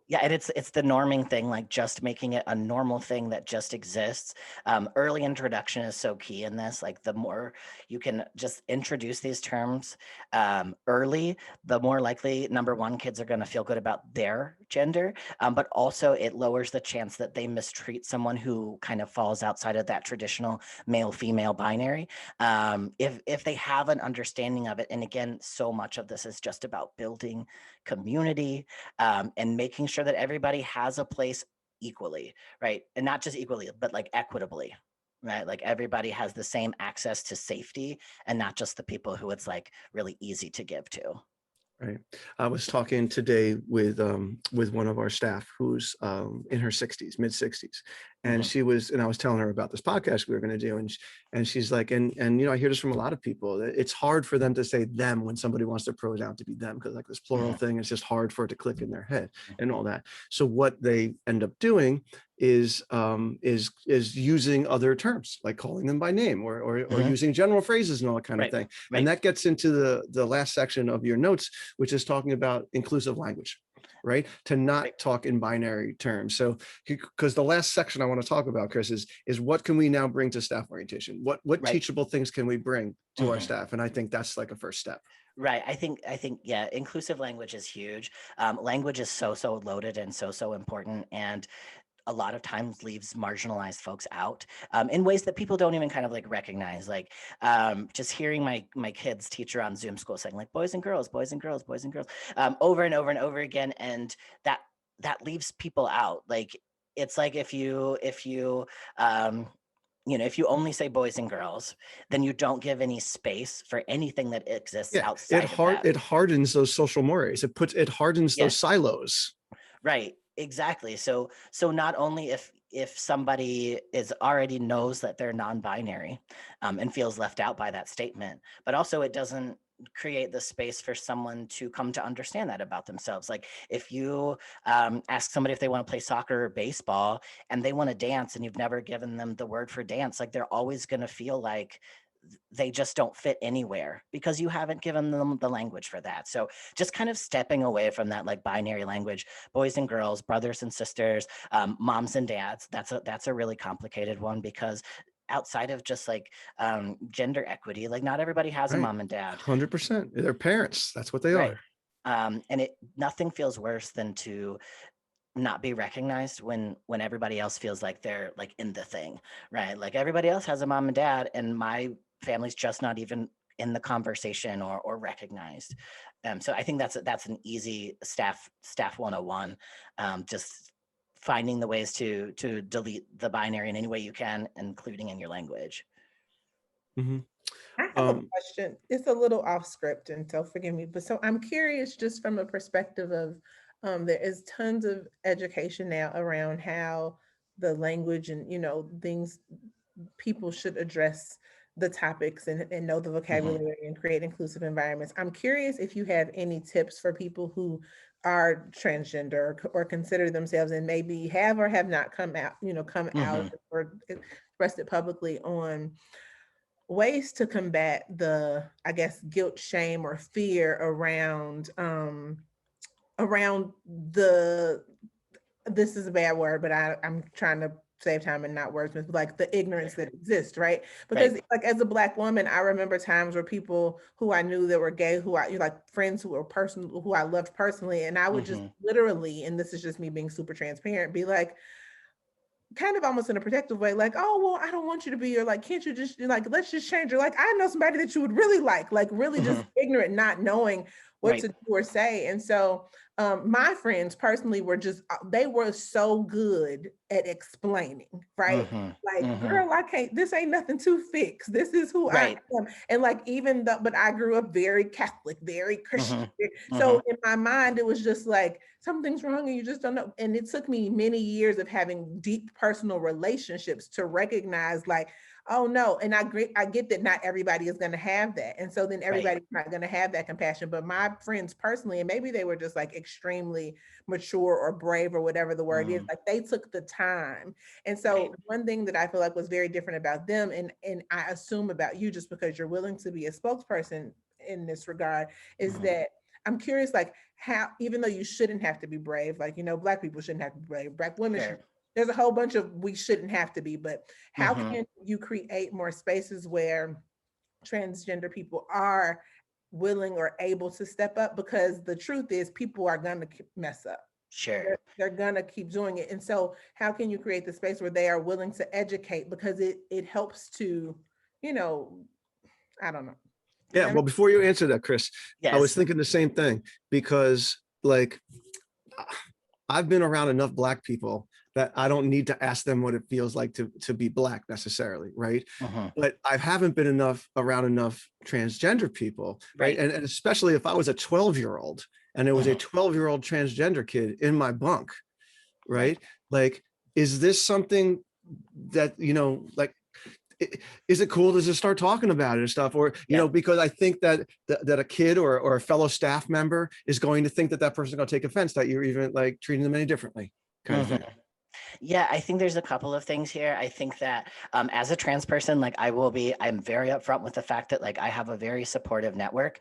Yeah, and it's the norming thing, like just making it a normal thing that just exists. Early introduction is so key in this. Like the more you can just introduce these terms early, the more likely, number one, kids are going to feel good about their gender, but also it lowers the chance that they mistreat someone who kind of falls outside of that traditional male-female binary. If they have an understanding of it, and again, so much of this is just about building community and making sure that everybody has a place equally, right? And not just equally, but like equitably, right? Like everybody has the same access to safety and not just the people who it's like really easy to give to. Right. I was talking today with one of our staff who's in her 60s, mid 60s, and I was telling her about this podcast we were going to do, and she's like, and I hear this from a lot of people. It's hard for them to say them when somebody wants their pronoun to be them, because like this plural thing, it's just hard for it to click in their head and all that. So what they end up doing is using other terms, like calling them by name or using general phrases and all that kind of thing. Right. And that gets into the last section of your notes, which is talking about inclusive language, right? To not talk in binary terms. So, because the last section I want to talk about, Chris, is what can we now bring to staff orientation? What teachable things can we bring to our staff? And I think that's like a first step. Right. I think, yeah, inclusive language is huge. Language is so loaded and so important. And a lot of times leaves marginalized folks out in ways that people don't even kind of like recognize. Like just hearing my kids' teacher on Zoom school saying like boys and girls, boys and girls, boys and girls, over and over and over again. And that leaves people out. Like, it's like if you only say boys and girls, then you don't give any space for anything that exists outside of that. It hardens those social mores. It hardens those silos. Right. Exactly. So not only if somebody already knows that they're non-binary and feels left out by that statement, but also it doesn't create the space for someone to come to understand that about themselves. Like if you ask somebody if they want to play soccer or baseball and they want to dance and you've never given them the word for dance, like they're always going to feel like they just don't fit anywhere because you haven't given them the language for that. So just kind of stepping away from that like binary language, boys and girls, brothers and sisters, moms and dads. That's a really complicated one because outside of just like gender equity, like not everybody has a Right. mom and dad. 100%. They're parents. That's what they Right. are. And nothing feels worse than to not be recognized when everybody else feels like they're like in the thing, right? Like everybody else has a mom and dad and my family's just not even in the conversation or recognized. So I think that's an easy staff 101. Just finding the ways to delete the binary in any way you can, including in your language. Mm-hmm. I have a question. It's a little off script, and so forgive me. But so I'm curious, just from a perspective of, there is tons of education now around how the language and things people should address the topics and know the vocabulary and create inclusive environments. I'm curious if you have any tips for people who are transgender or consider themselves and maybe have or have not come out, out or expressed it publicly on ways to combat the, I guess, guilt, shame, or fear around the, this is a bad word, but I'm trying to save time and not wordsmith, like the ignorance that exists, right? Because like as a Black woman, I remember times where people who I knew that were gay, who I like friends who were who I loved personally, and I would just literally, and this is just me being super transparent, be like, kind of almost in a protective way, like, oh, well, I don't want you to be, or like, can't you just like, let's just change. Or like, I know somebody that you would really like really just ignorant, not knowing what to do or say. And so my friends personally were just, they were so good at explaining, right? Like, girl, I can't, this ain't nothing to fix. This is who I am. And like, even though, but I grew up very Catholic, very Christian. So in my mind, it was just like, something's wrong and you just don't know. And it took me many years of having deep personal relationships to recognize like, oh no. And I get that not everybody is going to have that. And so then everybody's not going to have that compassion. But my friends personally, and maybe they were just like extremely mature or brave or whatever the word is, like they took the time. And so one thing that I feel like was very different about them, and I assume about you just because you're willing to be a spokesperson in this regard, is that I'm curious, like how, even though you shouldn't have to be brave, like, Black people shouldn't have to be brave, Black women should, there's a whole bunch of we shouldn't have to be, but how can you create more spaces where transgender people are willing or able to step up? Because the truth is people are going to mess up. Sure. They're going to keep doing it. And so how can you create the space where they are willing to educate? Because it helps to, I don't know. Yeah. Well, before you answer that, Chris, I was thinking the same thing, because like I've been around enough Black people that I don't need to ask them what it feels like to be Black necessarily, right? But I haven't been around enough transgender people, right? And especially if I was a 12-year-old and there was a 12-year-old transgender kid in my bunk, right? Like, is this something that, like, is it cool to just start talking about it and stuff? Or, because I think that a kid or a fellow staff member is going to think that person's going to take offense that you're even like treating them any differently, kind of thing. Yeah, I think there's a couple of things here. I think that as a trans person, like I'm very upfront with the fact that like I have a very supportive network,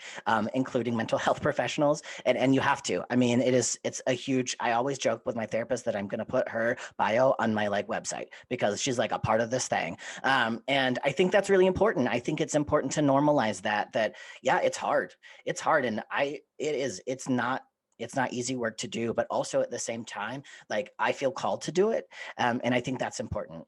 including mental health professionals. And you have to. I mean, it's a huge, I always joke with my therapist that I'm going to put her bio on my like website because she's like a part of this thing. And I think that's really important. I think it's important to normalize that yeah, it's hard. It's hard. And it's not easy work to do, but also at the same time, like I feel called to do it. And I think that's important.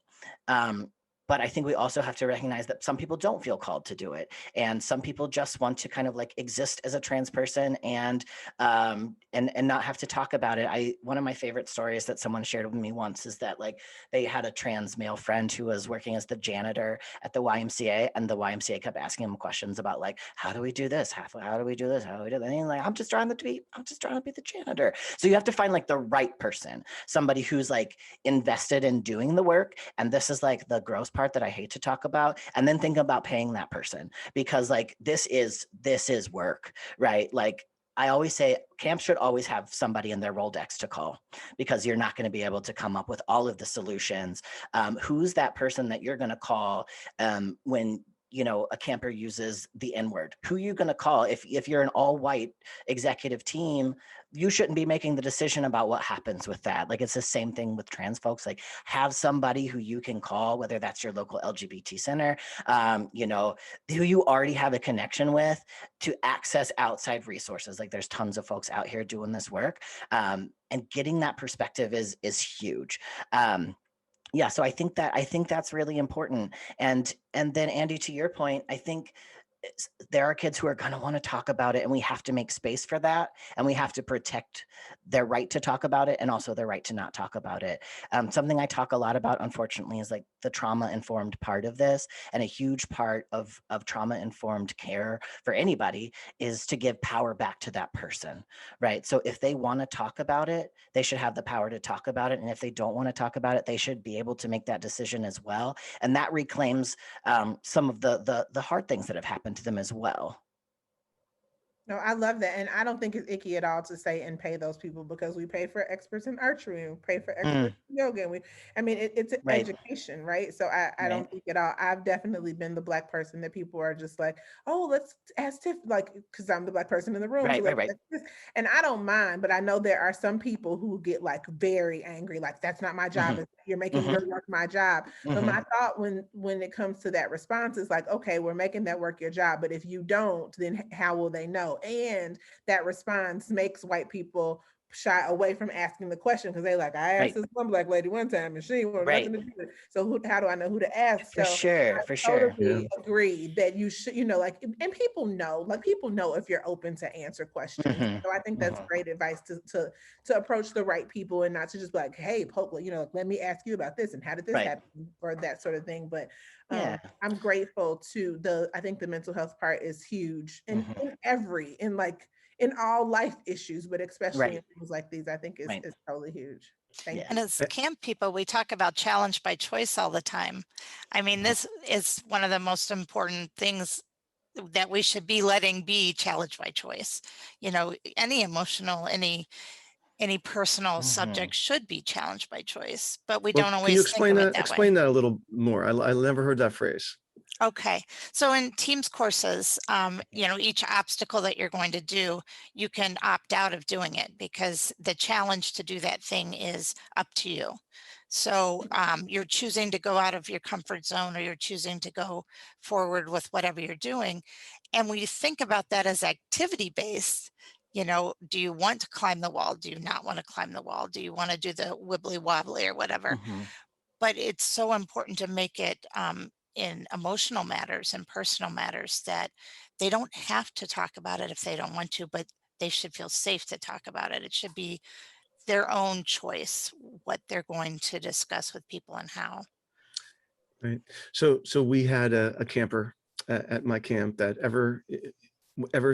But I think we also have to recognize that some people don't feel called to do it. And some people just want to kind of like exist as a trans person and not have to talk about it. One of my favorite stories that someone shared with me once is that like they had a trans male friend who was working as the janitor at the YMCA, and the YMCA kept asking him questions about like, how do we do this? How do we do this? How do we do that? And he's like, I'm just trying to be the janitor. So you have to find like the right person, somebody who's like invested in doing the work. And this is like the gross part that I hate to talk about, and then think about paying that person, because like this is work, right? Like I always say camps should always have somebody in their Rolodex to call, because you're not going to be able to come up with all of the solutions. Who's that person that you're going to call when a camper uses the N-word? Who are you going to call? If you're an all-white executive team, you shouldn't be making the decision about what happens with that. Like, it's the same thing with trans folks. Like, have somebody who you can call, whether that's your local LGBT center, who you already have a connection with, to access outside resources. Like, there's tons of folks out here doing this work, and getting that perspective is huge. Yeah, so I think that's really important. And then Andy, to your point, I think there are kids who are going to want to talk about it, and we have to make space for that, and we have to protect their right to talk about it and also their right to not talk about it. Something I talk a lot about, unfortunately, is like the trauma-informed part of this, and a huge part of trauma-informed care for anybody is to give power back to that person, right? So if they want to talk about it, they should have the power to talk about it, and if they don't want to talk about it, they should be able to make that decision as well, and that reclaims some of the hard things that have happened to them as well. No, I love that. And I don't think it's icky at all to say and pay those people, because we pay for experts in archery and we pay for experts in yoga. And it's an education, right? So I don't think at all. I've definitely been the Black person that people are just like, oh, let's ask Tiff, like, because I'm the Black person in the room. Right. And I don't mind, but I know there are some people who get like very angry, like, that's not my job. You're making your work my job. But my thought when it comes to that response is like, okay, we're making that work your job, but if you don't, then how will they know? And that response makes white people shy away from asking the question, because they like, I asked this one Black lady one time and she wanted nothing to do with it. So how do I know who to ask? For sure. Totally agree that you should, and people know if you're open to answer questions. So I think that's great advice to approach the right people, and not to just be like, hey, Pope, let me ask you about this and how did this happen, or that sort of thing. But I'm grateful to I think the mental health part is huge in in all life issues, but especially in things like these, I think is totally huge. Thank you. And as camp people, we talk about challenge by choice all the time. I mean, this is one of the most important things that we should be letting be challenged by choice. Any emotional, any personal subject should be challenged by choice, but we don't always can you explain think of it that explain way. that a little more? I never heard that phrase. Okay, so in Teams courses, each obstacle that you're going to do, you can opt out of doing it, because the challenge to do that thing is up to you. So you're choosing to go out of your comfort zone, or you're choosing to go forward with whatever you're doing. And when you think about that as activity-based, do you want to climb the wall? Do you not want to climb the wall? Do you want to do the wibbly wobbly or whatever? But it's so important to make it in emotional matters and personal matters, that they don't have to talk about it if they don't want to, but they should feel safe to talk about it. It should be their own choice what they're going to discuss with people and how. Right. So we had a camper at my camp that ever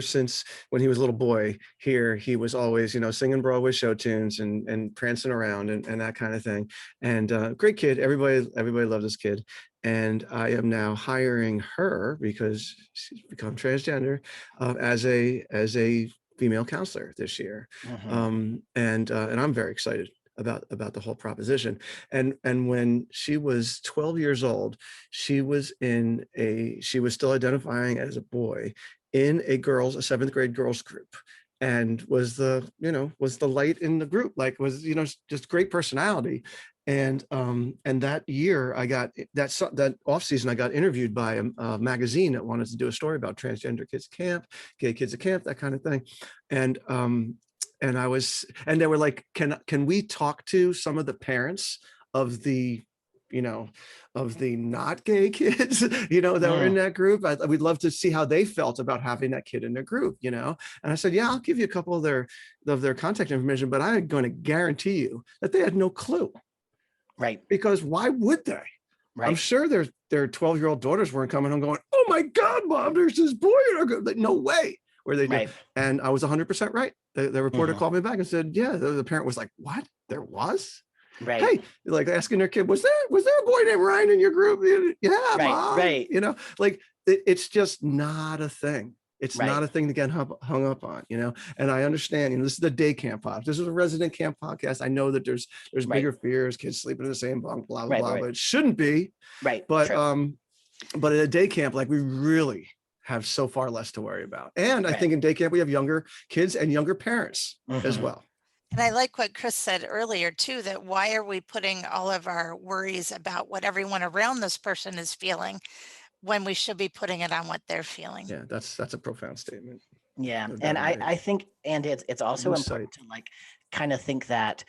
since when he was a little boy here, he was always, singing Broadway show tunes and prancing around and that kind of thing. And great kid. Everybody loved this kid. And I am now hiring her, because she's become transgender, as a female counselor this year. And I'm very excited about the whole proposition. And when she was 12 years old, she was still identifying as a boy in a 7th grade girls group, and was the light in the group, just great personality. And that year I got that off season, I got interviewed by a magazine that wanted to do a story about transgender kids at camp, gay kids at camp, that kind of thing. And they were like, can we talk to some of the parents of the not gay kids, that were in that group? We'd love to see how they felt about having that kid in their group, And I said, yeah, I'll give you a couple of their contact information, but I'm going to guarantee you that they had no clue. Right. Because why would they? Right. I'm sure their 12-year-old daughters weren't coming home going, oh my God, Mom, there's this boy in our group. Like, no way. Where they did. And I was 100% right. The reporter called me back and said, yeah, the parent was like, what? There was? Right. Hey, like asking their kid, was there a boy named Ryan in your group? Yeah, Right, Mom. right. You know, like it's just not a thing. It's Right. not a thing to get hung up on, you know. And I understand, you know, this is the day camp pod. This is a resident camp podcast. I know that there's Right. bigger fears, kids sleeping in the same bunk, blah blah Right, blah, right. but it shouldn't be. Right. But True. but at a day camp, like we really have so far less to worry about. And I Right. think in day camp we have younger kids and younger parents as Mhm. well. And I like what Chris said earlier too, that why are we putting all of our worries about what everyone around this person is feeling when we should be putting it on what they're feeling? Yeah, that's a profound statement. Yeah, No and doubt about it. I think, and it's also Lose important to like kind of think that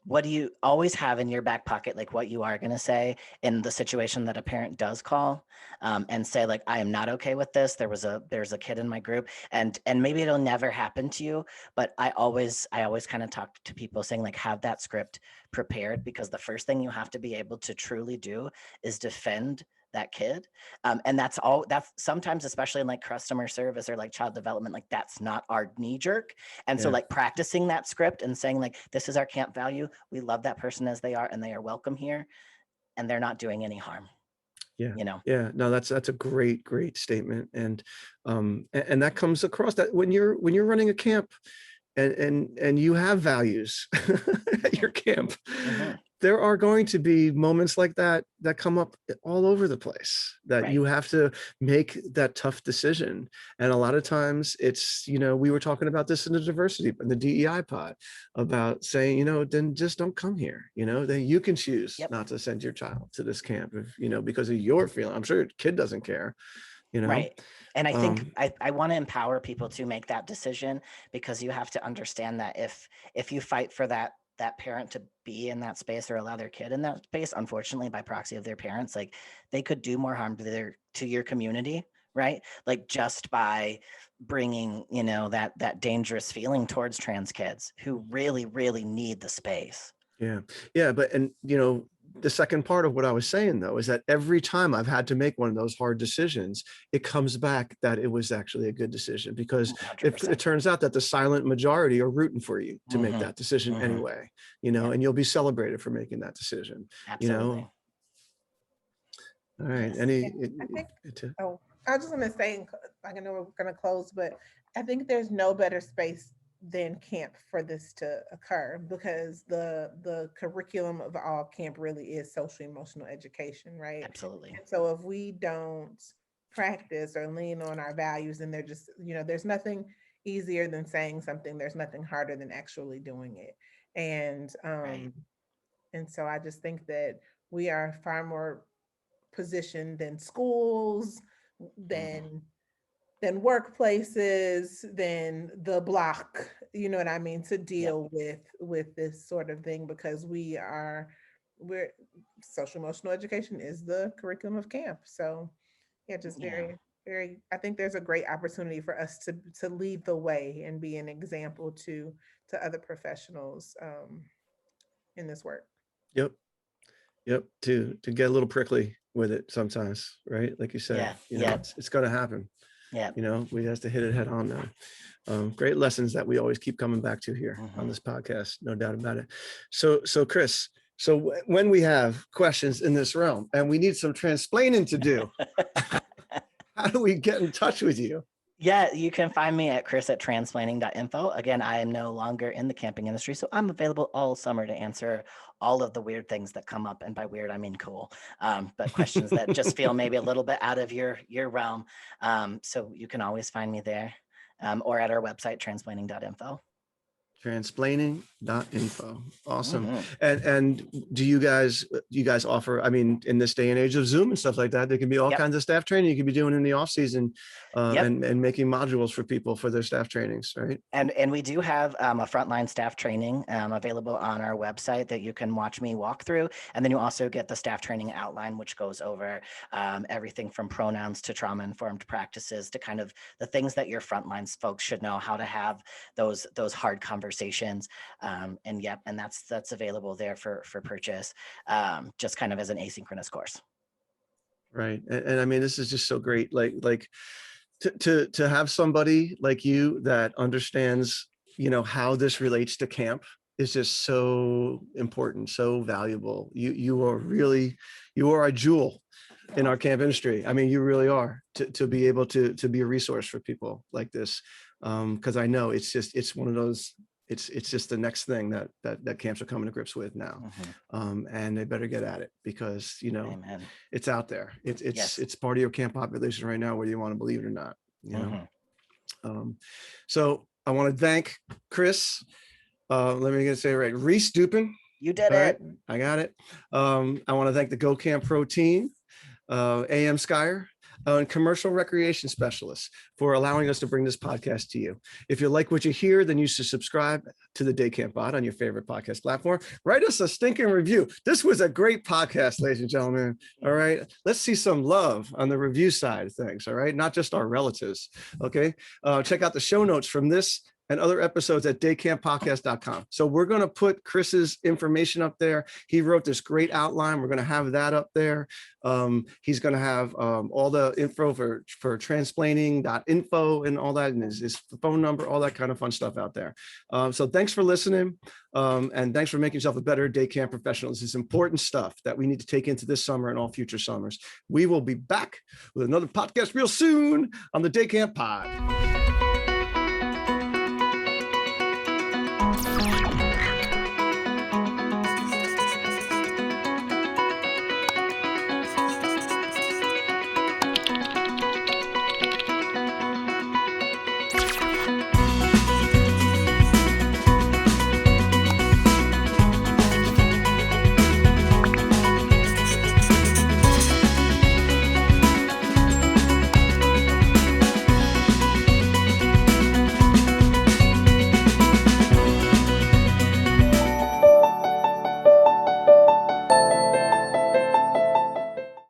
what do you always have in your back pocket, like what you are going to say in the situation that a parent does call and say like, I am not okay with this. There's a kid in my group, and maybe it'll never happen to you, but I always kind of talk to people saying like, have that script prepared, because the first thing you have to be able to truly do is defend that kid. And that's sometimes, especially in like customer service or like child development, like that's not our knee jerk. And so Yeah. like practicing that script and saying like, this is our camp value. We love that person as they are, and they are welcome here, and they're not doing any harm. Yeah. You know? Yeah. No, that's a great statement. And that comes across that when you're running a camp and you have values at your camp, Mhm. there are going to be moments like that come up all over the place, that Right. you have to make that tough decision. And a lot of times it's, you know, we were talking about this in the diversity and the DEI pod about saying, you know, then just don't come here, you know, then you can choose Yep. not to send your child to this camp, if, you know, because of your feeling. I'm sure your kid doesn't care, you know. Right. And I think I want to empower people to make that decision, because you have to understand that if you fight for that parent to be in that space or allow their kid in that space, unfortunately by proxy of their parents, like they could do more harm to your community, right? Like just by bringing, you know, that dangerous feeling towards trans kids who really, really need the space. Yeah. Yeah. But, and, you know, the second part of what I was saying though, is that every time I've had to make one of those hard decisions, it comes back that it was actually a good decision, because it 100%. turns out that the silent majority are rooting for you to make that decision anyway, you know, and you'll be celebrated for making that decision. Absolutely. You know. All right. Yes. Any, I think, I was just going to say, I know we're going to close, but I think there's no better space than camp for this to occur, because the curriculum of all camp really is social emotional education, right? Absolutely. And so if we don't practice or lean on our values, and they're just, you know, there's nothing easier than saying something, there's nothing harder than actually doing it. And Right. and so I just think that we are far more positioned than schools, than workplaces, than the block, you know what I mean, to deal with this sort of thing, because we're social emotional education is the curriculum of camp. So yeah, just very, very, I think there's a great opportunity for us to lead the way and be an example to other professionals in this work. Yep. To get a little prickly with it sometimes, right? Like you said, you know, it's going to happen. Yeah. You know, we have to hit it head on now. Great lessons that we always keep coming back to here on this podcast, no doubt about it. So Chris, so when we have questions in this realm and we need some transplaining to do, how do we get in touch with you? Yeah, you can find me at chris@transplaining.info. Again, I am no longer in the camping industry, so I'm available all summer to answer all of the weird things that come up. And by weird, I mean cool, but questions that just feel maybe a little bit out of your realm. So you can always find me there or at our website, transplaining.info. Transplaining.info. Awesome. And do you guys offer, I mean, in this day and age of Zoom and stuff like that, there can be all kinds of staff training you can be doing in the off season and making modules for people for their staff trainings, right? And we do have a frontline staff training available on our website that you can watch me walk through. And then you also get the staff training outline, which goes over everything from pronouns to trauma-informed practices to kind of the things that your frontline folks should know, how to have those hard conversations. And that's available there for purchase, just kind of as an asynchronous course. Right. And I mean, this is just so great. Like to have somebody like you that understands, you know, how this relates to camp is just so important, so valuable. You are a jewel in our camp industry. I mean, you really are, to be able to be a resource for people like this. Because I know it's one of those, it's just the next thing that camps are coming to grips with now. And they better get at it, because Amen. it's out there. It's part of your camp population right now, whether you want to believe it or not. So I want to thank Chris. Let me say it right. Rehs-Dupin. You did All it. right, I got it. I want to thank the Go Camp Pro team, AM Skyer, and commercial recreation specialists for allowing us to bring this podcast to you. If you like what you hear, then you should subscribe to the Day Camp Pod on your favorite podcast platform. Write us a stinking review. This was a great podcast, ladies and gentlemen. All right, let's see some love on the review side of things. All right, not just our relatives. Okay, check out the show notes from this and other episodes at daycamppodcast.com. So we're going to put Chris's information up there. He wrote this great outline. We're going to have that up there. He's going to have all the info for transplaining.info and all that, and his phone number, all that kind of fun stuff out there. So thanks for listening. And thanks for making yourself a better day camp professional. This is important stuff that we need to take into this summer and all future summers. We will be back with another podcast real soon on the Day Camp Pod.